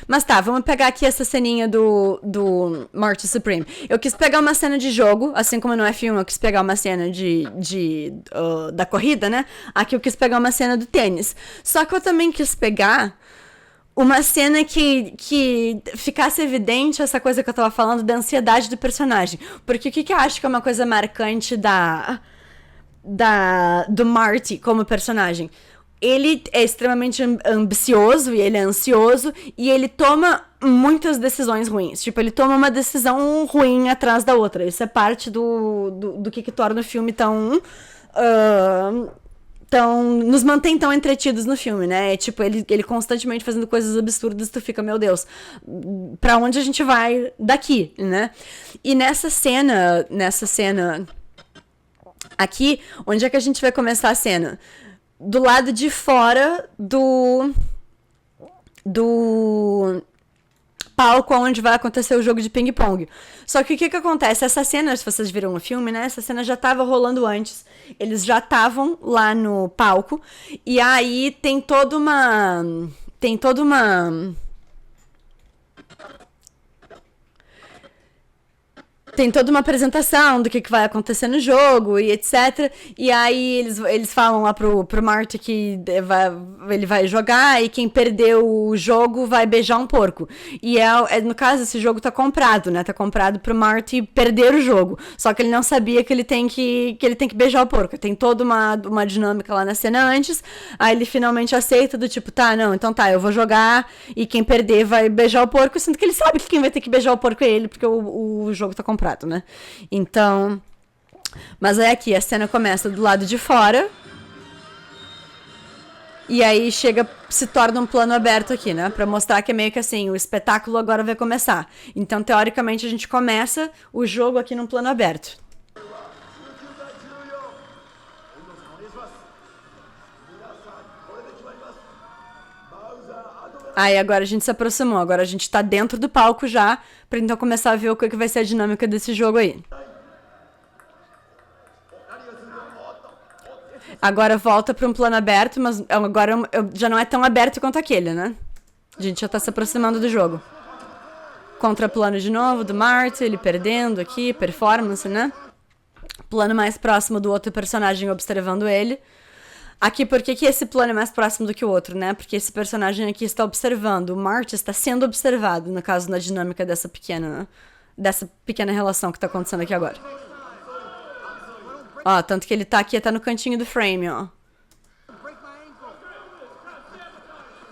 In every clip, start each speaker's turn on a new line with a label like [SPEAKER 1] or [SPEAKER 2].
[SPEAKER 1] Mas tá, vamos pegar aqui essa ceninha do Marty Supreme. Eu quis pegar uma cena de jogo, assim como no F1 eu quis pegar uma cena da corrida, né? Aqui eu quis pegar uma cena do tênis. Só que eu também quis pegar uma cena que ficasse evidente essa coisa que eu tava falando da ansiedade do personagem. Porque o que eu acho que é uma coisa marcante do Marty como personagem? Ele é extremamente ambicioso e ele é ansioso e ele toma muitas decisões ruins. Tipo, ele toma uma decisão ruim atrás da outra. Isso é parte do que torna o filme tão... nos mantém tão entretidos no filme, né? É tipo, ele constantemente fazendo coisas absurdas, tu fica, meu Deus, pra onde a gente vai daqui, né? E nessa cena aqui, onde é que a gente vai começar a cena? Do lado de fora do palco onde vai acontecer o jogo de ping-pong. Só que o que acontece? Essa cena, se vocês viram no filme, né? Essa cena já tava rolando antes. Eles já estavam lá no palco. E aí tem toda uma apresentação do que vai acontecer no jogo e etc. E aí eles falam lá pro Marty que ele vai jogar e quem perdeu o jogo vai beijar um porco. E no caso, esse jogo tá comprado, né? Tá comprado pro Marty perder o jogo. Só que ele não sabia que ele tem que beijar o porco. Tem toda uma dinâmica lá na cena antes. Aí ele finalmente aceita do tipo, tá, não, então tá, eu vou jogar e quem perder vai beijar o porco, sendo que ele sabe que quem vai ter que beijar o porco é ele, porque o jogo tá comprado. Né? Então, mas aí aqui a cena começa do lado de fora e aí se torna um plano aberto aqui, né? Pra mostrar que é meio que assim, o espetáculo agora vai começar. Então, teoricamente, a gente começa o jogo aqui num plano aberto. Aí agora a gente se aproximou, agora a gente tá dentro do palco já, pra então começar a ver o que vai ser a dinâmica desse jogo aí. Agora volta pra um plano aberto, mas agora já não é tão aberto quanto aquele, né? A gente já tá se aproximando do jogo. Contraplano de novo, do Marty, ele perdendo aqui, performance, né? Plano mais próximo do outro personagem observando ele. Aqui, por que esse plano é mais próximo do que o outro, né? Porque esse personagem aqui está observando. O Marty está sendo observado, no caso, na dinâmica dessa pequena relação que está acontecendo aqui agora. Ó, tanto que ele tá aqui até no cantinho do frame, ó.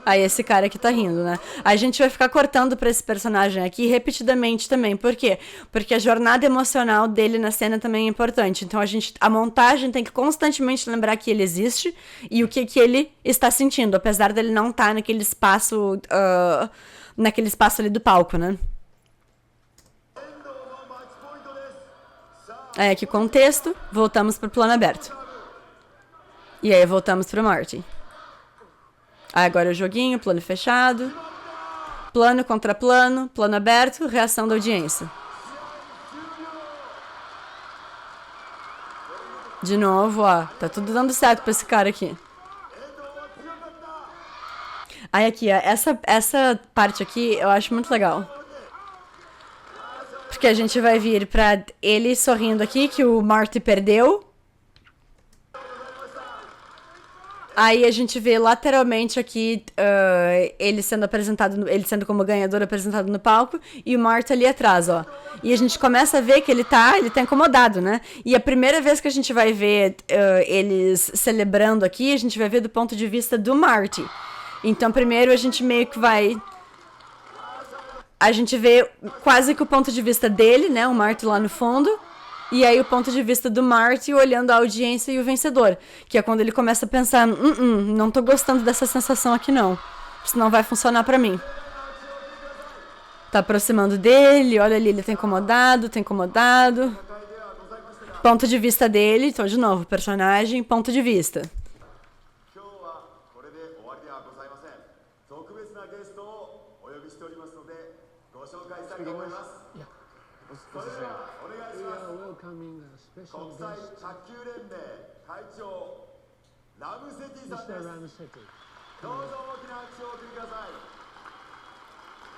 [SPEAKER 1] Aí esse cara aqui tá rindo, né? A gente vai ficar cortando pra esse personagem aqui repetidamente também. Por quê? Porque a jornada emocional dele na cena também é importante. Então a montagem tem que constantemente lembrar que ele existe e o que ele está sentindo, apesar dele não estar naquele espaço ali do palco, né? Aí aqui contexto, voltamos pro plano aberto. E aí voltamos pro Marty. Aí agora o joguinho, plano fechado, plano contra plano, plano aberto, reação da audiência. De novo, ó, tá tudo dando certo pra esse cara aqui. Aí aqui, ó, essa parte aqui eu acho muito legal. Porque a gente vai vir pra ele sorrindo aqui, que o Marty perdeu. Aí a gente vê lateralmente aqui ele sendo como ganhador apresentado no palco e o Marty ali atrás, ó. E a gente começa a ver que ele tá incomodado, né? E a primeira vez que a gente vai ver eles celebrando aqui, a gente vai ver do ponto de vista do Marty. Então primeiro a gente meio que vai... A gente vê quase que o ponto de vista dele, né? O Marty lá no fundo. E aí o ponto de vista do Marty olhando a audiência e o vencedor. Que é quando ele começa a pensar, não tô gostando dessa sensação aqui não. Isso não vai funcionar pra mim. Tá aproximando dele, olha ali, ele tá incomodado. Ponto de vista dele, então de novo, personagem, ponto de vista.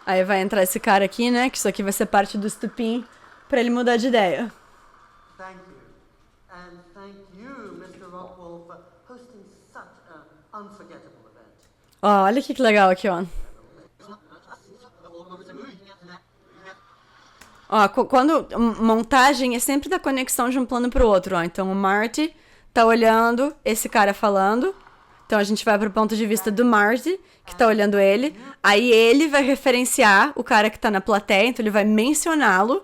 [SPEAKER 1] Aí vai entrar esse cara aqui, né? Que isso aqui vai ser parte do estupim pra ele mudar de ideia.
[SPEAKER 2] Thank you. And thank you, Mr. Rockwell, for hosting such an unforgettable event.
[SPEAKER 1] Ó, olha que legal aqui, ó. Ó, quando montagem é sempre da conexão de um plano pro outro, ó. Então o Marty tá olhando esse cara falando. Então a gente vai pro ponto de vista do Marty, que tá olhando ele. Aí ele vai referenciar o cara que tá na plateia, então ele vai mencioná-lo.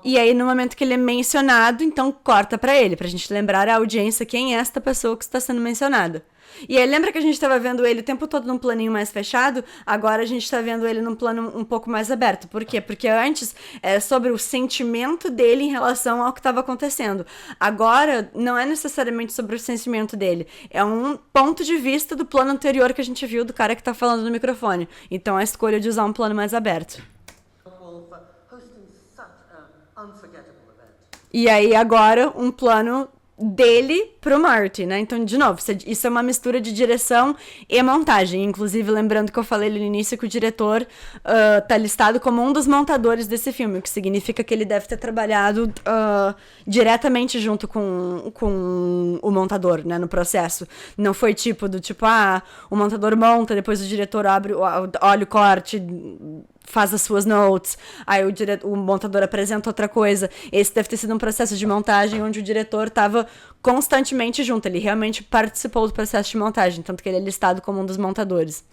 [SPEAKER 1] E aí, no momento que ele é mencionado, então corta pra ele, pra gente lembrar a audiência quem é esta pessoa que está sendo mencionada. E aí, lembra que a gente tava vendo ele o tempo todo num planinho mais fechado? Agora a gente tá vendo ele num plano um pouco mais aberto. Por quê? Porque antes era sobre o sentimento dele em relação ao que estava acontecendo. Agora, não é necessariamente sobre o sentimento dele. É um ponto de vista do plano anterior que a gente viu do cara que tá falando no microfone. Então, a escolha de usar um plano mais aberto. E aí, agora, um plano dele pro Marty, né? Então, de novo, isso é uma mistura de direção e montagem. Inclusive, lembrando que eu falei no início que o diretor tá listado como um dos montadores desse filme, o que significa que ele deve ter trabalhado diretamente junto com o montador, né? No processo. Não foi o montador monta, depois o diretor olha o corte, faz as suas notes, aí o montador apresenta outra coisa. Esse deve ter sido um processo de montagem onde o diretor estava constantemente junto, ele realmente participou do processo de montagem, tanto que ele é listado como um dos montadores.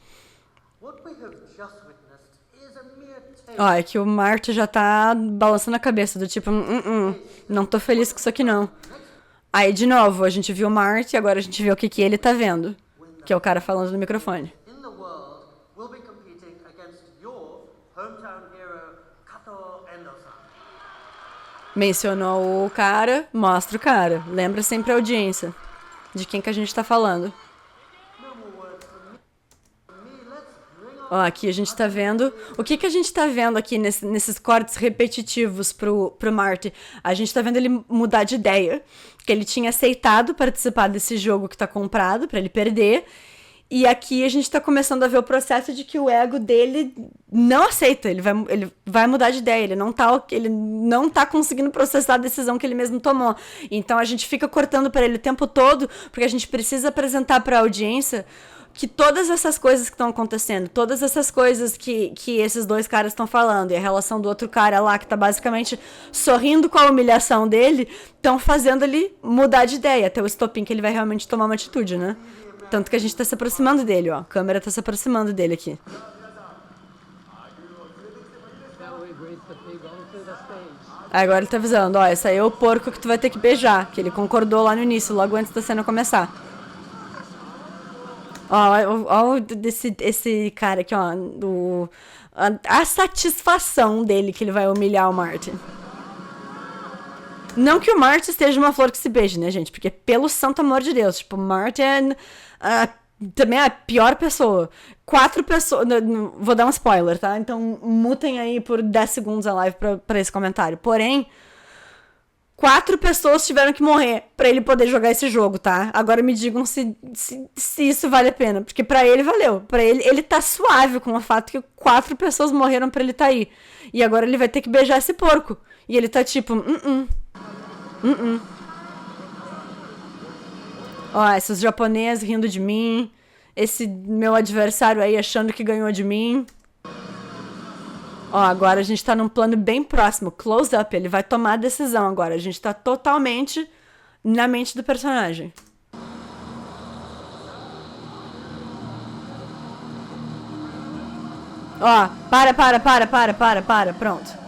[SPEAKER 1] Ó, é que o Marty já tá balançando a cabeça, do tipo, não tô feliz com isso aqui não. Aí, de novo, a gente viu o Marty, agora a gente vê o que ele tá vendo, que é o cara falando no microfone. Mencionou o cara, mostra o cara. Lembra sempre a audiência de quem que a gente tá falando. Ó, aqui a gente tá vendo... O que a gente tá vendo aqui nesses cortes repetitivos pro Marty? A gente tá vendo ele mudar de ideia. Que ele tinha aceitado participar desse jogo que tá comprado pra ele perder. E aqui a gente tá começando a ver o processo de que o ego dele não aceita, ele vai mudar de ideia, ele não tá conseguindo processar a decisão que ele mesmo tomou. Então a gente fica cortando para ele o tempo todo, porque a gente precisa apresentar para a audiência que todas essas coisas que estão acontecendo, todas essas coisas que esses dois caras estão falando, e a relação do outro cara lá, que tá basicamente sorrindo com a humilhação dele, estão fazendo ele mudar de ideia, até o estopim que ele vai realmente tomar uma atitude, né? Tanto que a gente tá se aproximando dele, ó. A câmera tá se aproximando dele aqui. Agora ele tá avisando, ó, esse aí é o porco que tu vai ter que beijar, que ele concordou lá no início, logo antes da cena começar. Ó, esse cara aqui, ó, a satisfação dele que ele vai humilhar o Martin. Não que o Marty esteja uma flor que se beije, né, gente? Porque, pelo santo amor de Deus, tipo, o Marty é também a pior pessoa. 4 pessoas... Vou dar um spoiler, tá? Então, mutem aí por 10 segundos a live pra esse comentário. Porém, 4 pessoas tiveram que morrer pra ele poder jogar esse jogo, tá? Agora me digam se isso vale a pena. Porque pra ele valeu. Pra ele tá suave com o fato que 4 pessoas morreram pra ele tá aí. E agora ele vai ter que beijar esse porco. E ele tá tipo... Ó, esses japoneses rindo de mim. Esse meu adversário aí achando que ganhou de mim. Ó, agora a gente tá num plano bem próximo. Close up, ele vai tomar a decisão agora. A gente tá totalmente na mente do personagem. Ó, para, pronto.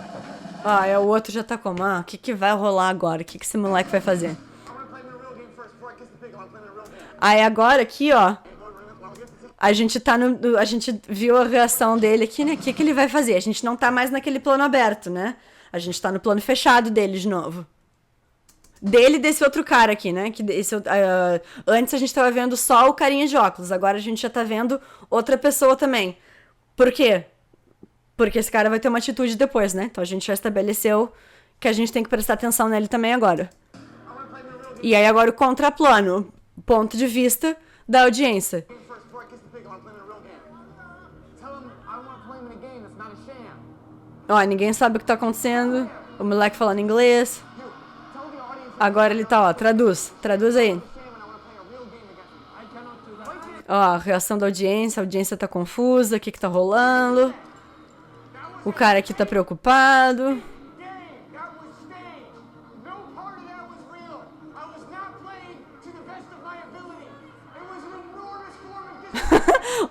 [SPEAKER 1] Ó, o outro já tá como? O que vai rolar agora? O que esse moleque vai fazer? Aí agora aqui, ó, a gente tá a gente viu a reação dele aqui, né? O que ele vai fazer? A gente não tá mais naquele plano aberto, né? A gente tá no plano fechado dele de novo. Dele e desse outro cara aqui, né? Antes a gente tava vendo só o carinha de óculos, agora a gente já tá vendo outra pessoa também. Por quê? Porque esse cara vai ter uma atitude depois, né? Então a gente já estabeleceu que a gente tem que prestar atenção nele também agora. E aí agora o contraplano, ponto de vista da audiência. Ó, ninguém sabe o que tá acontecendo. O moleque falando inglês. Agora ele tá, ó, traduz. Traduz aí. Ó, a reação da audiência. A audiência tá confusa. O que que tá rolando? O cara aqui tá preocupado.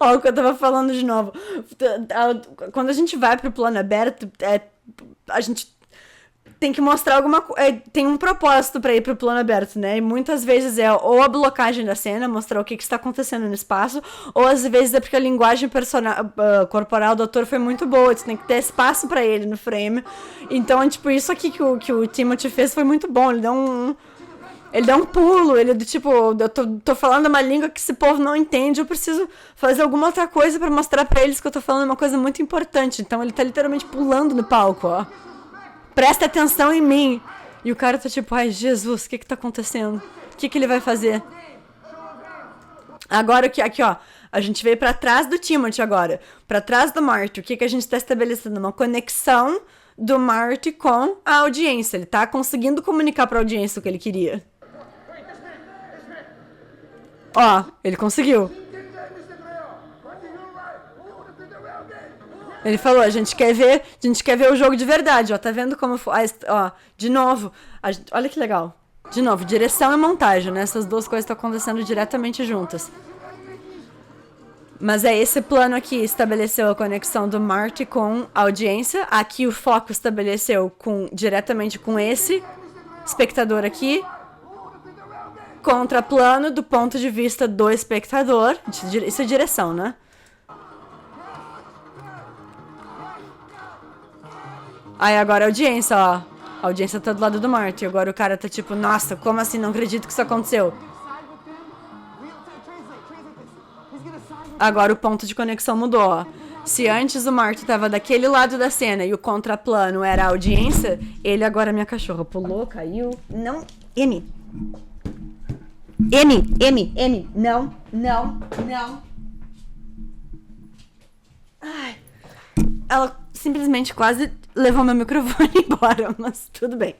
[SPEAKER 1] Ó, o que eu tava falando de novo. Quando a gente vai pro plano aberto, a gente tem que mostrar alguma coisa. Tem um propósito pra ir pro plano aberto, né? E muitas vezes é ou a blocagem da cena, mostrar o que está acontecendo no espaço, ou às vezes é porque a linguagem corporal do ator foi muito boa. Você tem que ter espaço pra ele no frame. Então, tipo, isso aqui que o Timothy fez foi muito bom. Ele dá um pulo, ele do tipo, eu tô falando uma língua que esse povo não entende, eu preciso fazer alguma outra coisa pra mostrar pra eles que eu tô falando uma coisa muito importante. Então ele tá literalmente pulando no palco, ó. Presta atenção em mim. E o cara tá tipo, ai Jesus, o que tá acontecendo? O que ele vai fazer? Agora aqui, ó, a gente veio pra trás do Timothy agora, pra trás do Marty. O que a gente tá estabelecendo? Uma conexão do Marty com a audiência. Ele tá conseguindo comunicar pra audiência o que ele queria. Ó, ele conseguiu. Ele falou, a gente quer ver o jogo de verdade, ó, tá vendo como foi, ó, de novo, olha que legal. De novo, direção e montagem, né? Essas duas coisas estão acontecendo diretamente juntas. Mas é esse plano aqui estabeleceu a conexão do Marty com a audiência. Aqui o foco estabeleceu diretamente com esse espectador aqui. Contraplano do ponto de vista do espectador. Isso é direção, né? Aí agora a audiência, ó. A audiência tá do lado do Marty. Agora o cara tá tipo, nossa, como assim? Não acredito que isso aconteceu. Agora o ponto de conexão mudou, ó. Se antes o Marty tava daquele lado da cena e o contraplano era a audiência, ele agora, minha cachorra, pulou, caiu. Não, M. Não. Ai. Ela simplesmente quase levou meu microfone embora, mas tudo bem.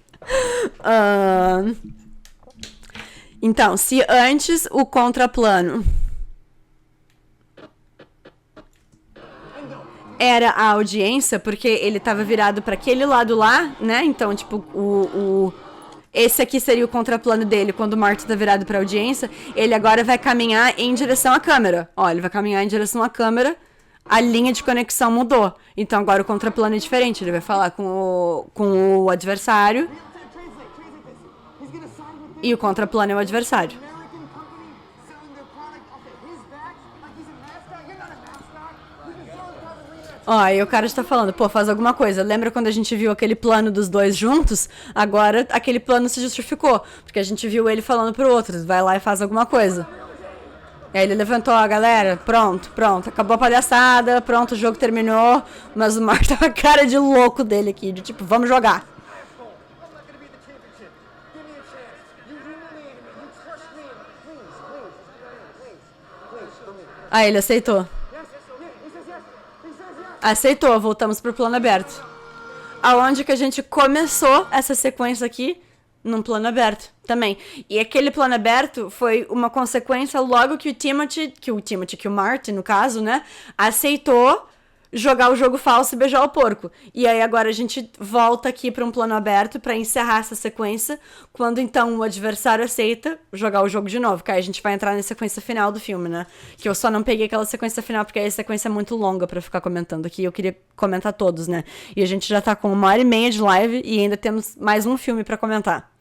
[SPEAKER 1] Então, se antes o contraplano era a audiência, porque ele tava virado para aquele lado lá, né? Então, tipo, esse aqui seria o contraplano dele quando o Marty tá virado pra audiência. Ele agora vai caminhar em direção à câmera. Ó, ele vai caminhar em direção à câmera. A linha de conexão mudou. Então agora o contraplano é diferente. Ele vai falar com o adversário. E o contraplano é o adversário. Ó, aí o cara está falando, pô, faz alguma coisa. Lembra quando a gente viu aquele plano dos dois juntos? Agora aquele plano se justificou. Porque a gente viu ele falando pro outro, vai lá e faz alguma coisa. Aí ele levantou, ó, galera, pronto, acabou a palhaçada, pronto, o jogo terminou. Mas o Mark tá com a cara de louco dele aqui, de tipo, vamos jogar. Aí ele aceitou. Aceitou, voltamos pro plano aberto. Aonde que a gente começou essa sequência aqui? Num plano aberto também. E aquele plano aberto foi uma consequência logo que o Marty, no caso, né, aceitou jogar o jogo falso e beijar o porco. E aí agora a gente volta aqui para um plano aberto para encerrar essa sequência, quando então o adversário aceita jogar o jogo de novo, que aí a gente vai entrar na sequência final do filme, né? Que eu só não peguei aquela sequência final porque aí a sequência é muito longa para ficar comentando aqui, eu queria comentar todos, né? E a gente já tá com 1h30 de live e ainda temos mais um filme para comentar.